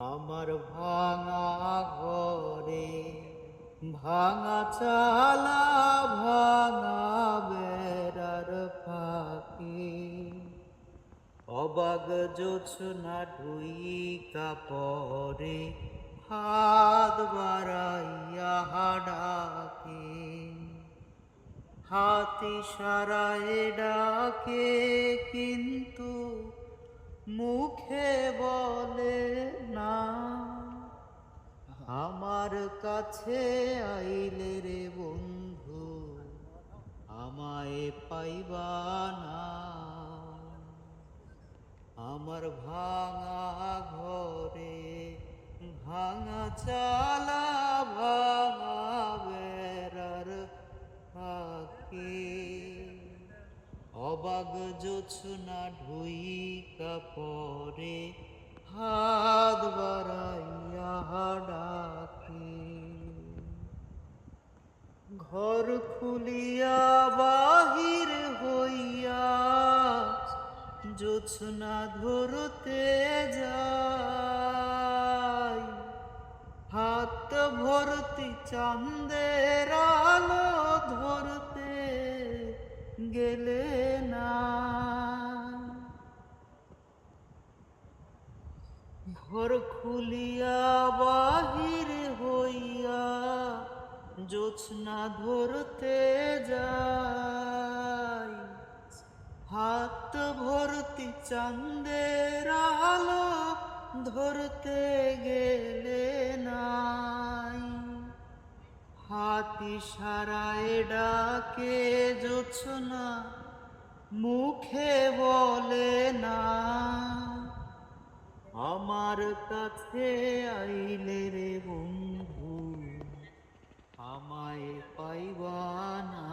আমার ভাঙা ঘরে ভাঙা চালা ভাঙা বেড়ার ফাঁকি অবাগ জোছনা ঢুইকা পরে হাত বাড়াইয়া ডাকে হাতি সারায় ডাকে কিন্তু মুখে বলে না। আমার কাছে আইলে রে বন্ধু আমায় পাইবা না। আমার ভাঙা ঘরে ভাঙা চালা ভাঙা বেড়ার ফাঁকি অবাগ জোছনা ঢুইকা পরে হাত বাড়াইয়া ডাকে ঘর খুলিয়া বাহির হইয়া জোছনা ধরতে যাই হাত ভর্তি চাঁদের আলো ধরতে গেলে না। ঘর খুলিয়া বাহির হইয়া জোছনা ধরতে যাই হাত ভর্তি চাঁদের আলো ধরতে গেলে নাই। হাতি সারায় ডাকে জোছনা মুখে বলে না। আমার কাছে আইলে রে বন্ধু আমায় পাইবা না।